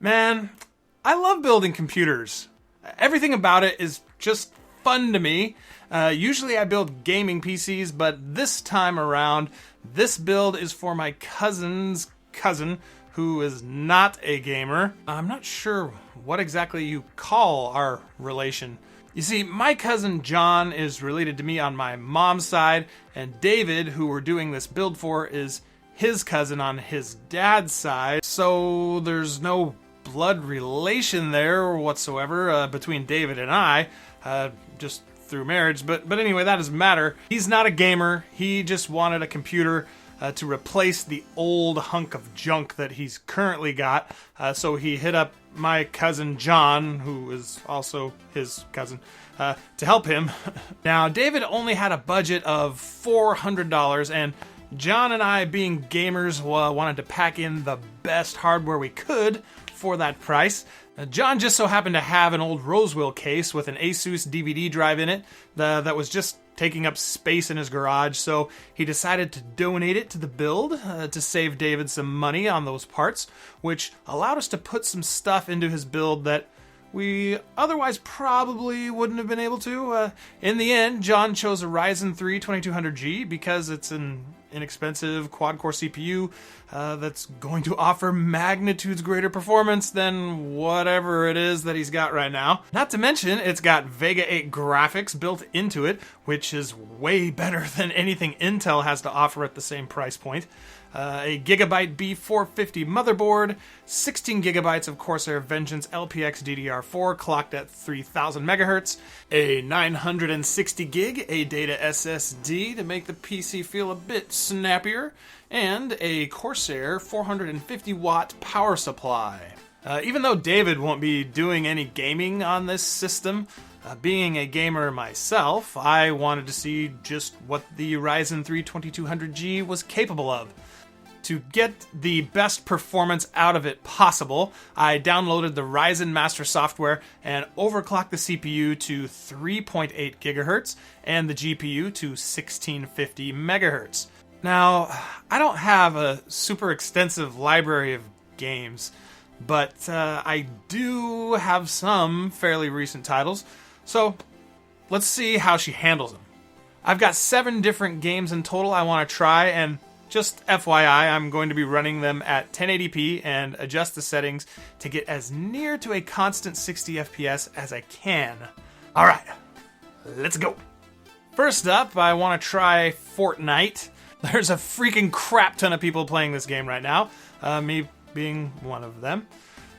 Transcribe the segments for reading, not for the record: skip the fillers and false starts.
Man, I love building computers. Everything about it is just fun to me. Usually I build gaming PCs, but this time around, this build is for my cousin's cousin, who is not a gamer. I'm not sure what exactly you call our relation. You see, my cousin John is related to me on my mom's side, and David, who we're doing this build for, is his cousin on his dad's side. So there's no blood relation there whatsoever between David and I, just through marriage. But anyway, that doesn't matter. He's not a gamer. He just wanted a computer to replace the old hunk of junk that he's currently got. So he hit up my cousin John, who is also his cousin, to help him. Now, David only had a budget of $400, and John and I, being gamers, wanted to pack in the best hardware we could for that price. John just so happened to have an old Roswell case with an Asus DVD drive in it that was just taking up space in his garage, so he decided to donate it to the build to save David some money on those parts, which allowed us to put some stuff into his build that we otherwise probably wouldn't have been able to. In the end, John chose a Ryzen 3 2200G because it's an inexpensive quad-core CPU that's going to offer magnitudes greater performance than whatever it is that he's got right now. Not to mention, it's got Vega 8 graphics built into it, which is way better than anything Intel has to offer at the same price point. A Gigabyte B450 motherboard, 16 gigabytes of Corsair Vengeance LPX DDR4 clocked at 3000 megahertz, a 960 gig ADATA SSD to make the PC feel a bit snappier, and a Corsair 450 watt power supply. Even though David won't be doing any gaming on this system, being a gamer myself, I wanted to see just what the Ryzen 3 2200G was capable of. To get the best performance out of it possible, I downloaded the Ryzen Master software and overclocked the CPU to 3.8 gigahertz and the GPU to 1650 megahertz. Now, I don't have a super extensive library of games, but I do have some fairly recent titles, so let's see how she handles them. I've got 7 different games in total I want to try, and just FYI, I'm going to be running them at 1080p and adjust the settings to get as near to a constant 60 FPS as I can. Alright, let's go. First up, I want to try Fortnite. There's a freaking crap ton of people playing this game right now, me being one of them.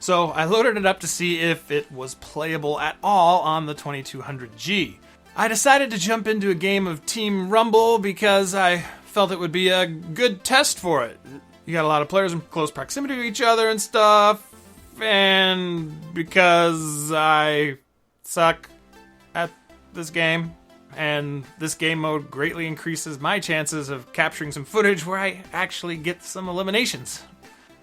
So I loaded it up to see if it was playable at all on the 2200G. I decided to jump into a game of Team Rumble because I felt it would be a good test for it. You got a lot of players in close proximity to each other and stuff, and because I suck at this game, and this game mode greatly increases my chances of capturing some footage where I actually get some eliminations.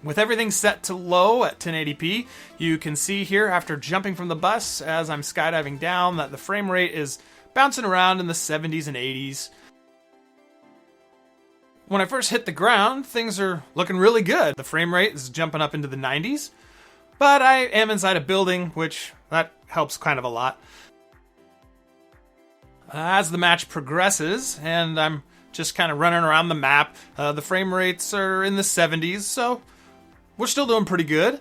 With everything set to low at 1080p, you can see here after jumping from the bus as I'm skydiving down that the frame rate is bouncing around in the 70s and 80s. When I first hit the ground, things are looking really good. The frame rate is jumping up into the 90s, but I am inside a building, which that helps kind of a lot. As the match progresses, and I'm just kind of running around the map, the frame rates are in the 70s, so we're still doing pretty good.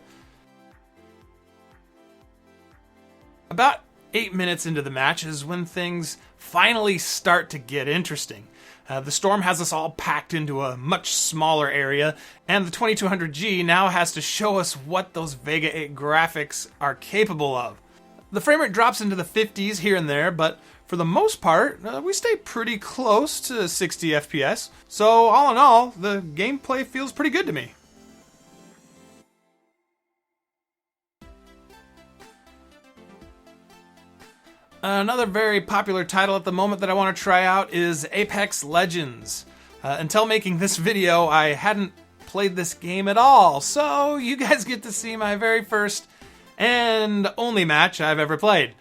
About 8 minutes into the match is when things finally start to get interesting. The storm has us all packed into a much smaller area, and the 2200G now has to show us what those Vega 8 graphics are capable of. The frame rate drops into the 50s here and there, but for the most part, we stay pretty close to 60 FPS. So all in all, the gameplay feels pretty good to me. Another very popular title at the moment that I want to try out is Apex Legends. Until making this video, I hadn't played this game at all, so you guys get to see my very first and only match I've ever played.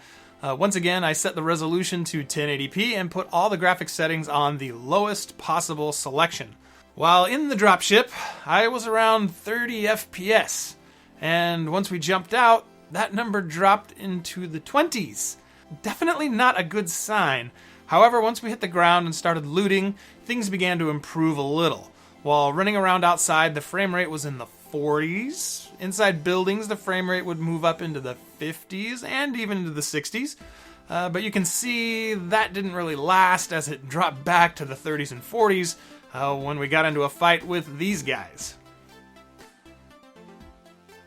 Once again, I set the resolution to 1080p and put all the graphics settings on the lowest possible selection. While in the dropship, I was around 30 FPS. And once we jumped out, that number dropped into the 20s. Definitely not a good sign. However, once we hit the ground and started looting, things began to improve a little. While running around outside, the frame rate was in the 40s. Inside buildings, the frame rate would move up into the 50s and even into the 60s. But you can see that didn't really last as it dropped back to the 30s and 40s when we got into a fight with these guys.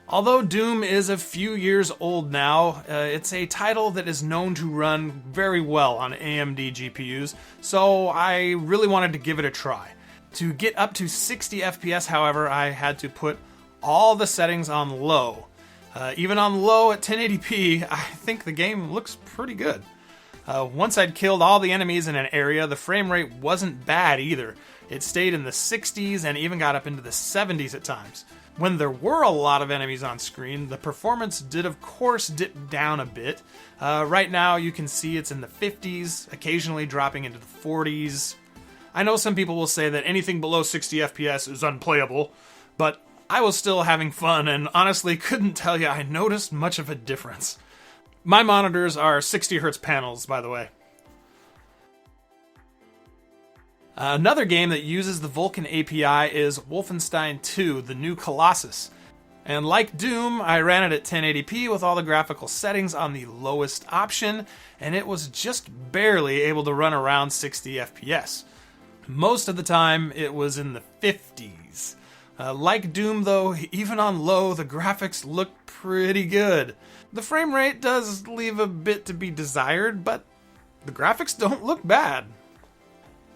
Although Doom is a few years old now, it's a title that is known to run very well on AMD GPUs, so I really wanted to give it a try. To get up to 60 FPS, however, I had to put all the settings on low. Even on low at 1080p, I think the game looks pretty good. Once I'd killed all the enemies in an area, the frame rate wasn't bad either. It stayed in the 60s and even got up into the 70s at times. When there were a lot of enemies on screen, the performance did of course dip down a bit. Right now you can see it's in the 50s, occasionally dropping into the 40s. I know some people will say that anything below 60 FPS is unplayable, but I was still having fun and honestly couldn't tell you I noticed much of a difference. My monitors are 60 Hz panels, by the way. Another game that uses the Vulkan API is Wolfenstein 2, the new Colossus. And like Doom, I ran it at 1080p with all the graphical settings on the lowest option, and it was just barely able to run around 60 FPS. Most of the time, it was in the 50s. Like Doom though, even on low, the graphics look pretty good. The frame rate does leave a bit to be desired, but the graphics don't look bad.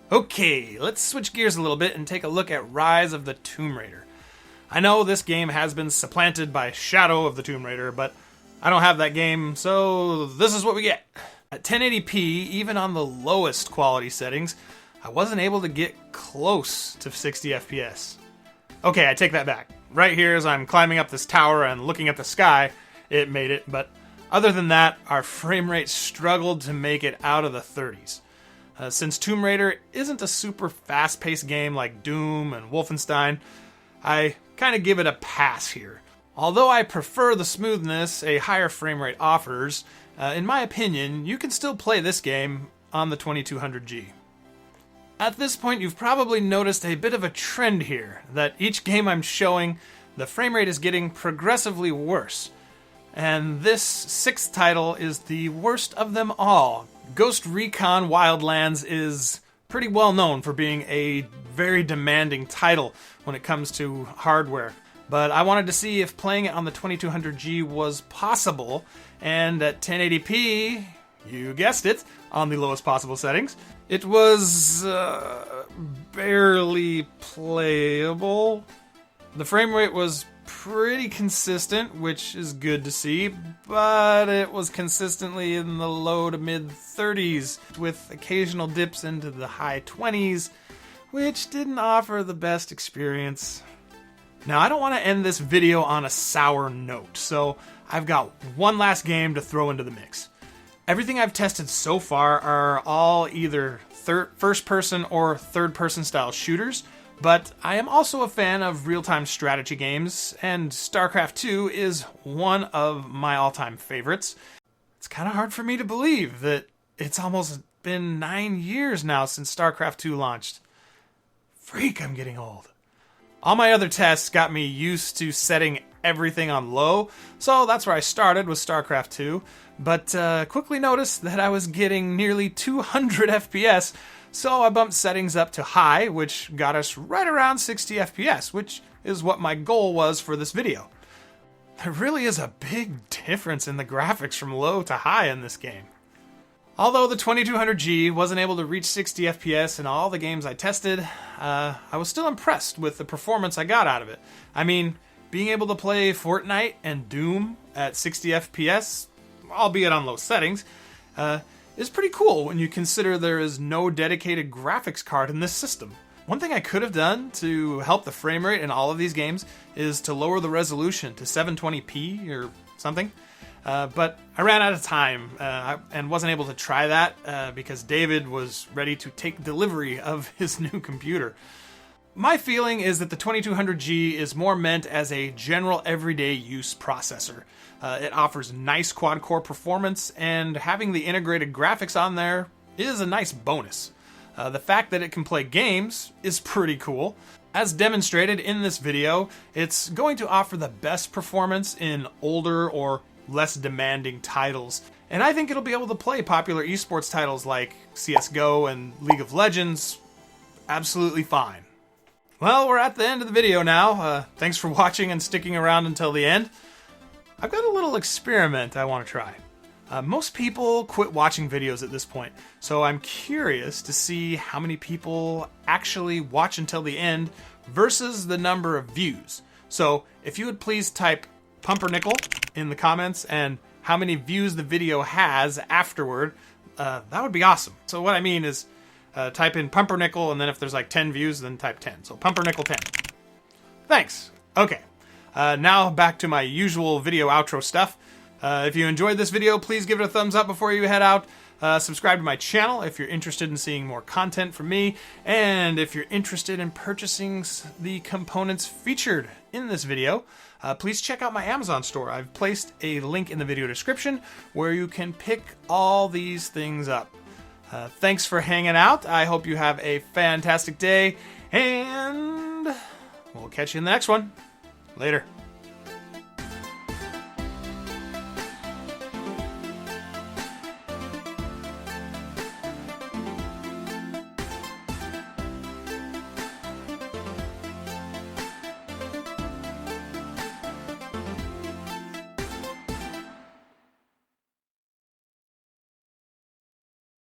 Okay, let's switch gears a little bit and take a look at Rise of the Tomb Raider. I know this game has been supplanted by Shadow of the Tomb Raider, but I don't have that game, so this is what we get. At 1080p, even on the lowest quality settings, I wasn't able to get close to 60 FPS. Okay, I take that back. Right here as I'm climbing up this tower and looking at the sky, it made it, but other than that, our frame rate struggled to make it out of the 30s. Since Tomb Raider isn't a super fast-paced game like Doom and Wolfenstein, I kind of give it a pass here. Although I prefer the smoothness a higher frame rate offers, in my opinion, you can still play this game on the 2200G. At this point, you've probably noticed a bit of a trend here, that each game I'm showing, the frame rate is getting progressively worse. And this sixth title is the worst of them all. Ghost Recon Wildlands is pretty well known for being a very demanding title when it comes to hardware. But I wanted to see if playing it on the 2200G was possible, and at 1080p, you guessed it, on the lowest possible settings, it was barely playable. The frame rate was pretty consistent, which is good to see, but it was consistently in the low to mid 30s with occasional dips into the high 20s, which didn't offer the best experience. Now, I don't want to end this video on a sour note, so I've got one last game to throw into the mix. Everything I've tested so far are all either first-person or third-person style shooters, but I am also a fan of real-time strategy games, and StarCraft 2 is one of my all-time favorites. It's kind of hard for me to believe that it's almost been 9 years now since StarCraft 2 launched. Freak, I'm getting old. All my other tests got me used to setting everything on low, so that's where I started with StarCraft 2, but quickly noticed that I was getting nearly 200 FPS, so I bumped settings up to high, which got us right around 60 FPS, which is what my goal was for this video. There really is a big difference in the graphics from low to high in this game. Although the 2200G wasn't able to reach 60 FPS in all the games I tested, I was still impressed with the performance I got out of it. I mean, being able to play Fortnite and Doom at 60 FPS, albeit on low settings, is pretty cool when you consider there is no dedicated graphics card in this system. One thing I could have done to help the frame rate in all of these games is to lower the resolution to 720p or something. But I ran out of time and wasn't able to try that because David was ready to take delivery of his new computer. My feeling is that the 2200G is more meant as a general everyday use processor. It offers nice quad-core performance, and having the integrated graphics on there is a nice bonus. The fact that it can play games is pretty cool. As demonstrated in this video, it's going to offer the best performance in older or less demanding titles. And I think it'll be able to play popular esports titles like CSGO and League of Legends absolutely fine. Well, we're at the end of the video now. Thanks for watching and sticking around until the end. I've got a little experiment I want to try. Most people quit watching videos at this point, so I'm curious to see how many people actually watch until the end versus the number of views. So if you would please type pumpernickel in the comments and how many views the video has afterward, that would be awesome. So what I mean is type in pumpernickel, and then if there's like 10 views, then type 10. So pumpernickel 10. Thanks. Okay. Now back to my usual video outro stuff. If you enjoyed this video, please give it a thumbs up before you head out. Subscribe to my channel if you're interested in seeing more content from me. And if you're interested in purchasing the components featured in this video, please check out my Amazon store. I've placed a link in the video description where you can pick all these things up. Thanks for hanging out. I hope you have a fantastic day, and we'll catch you in the next one. Later.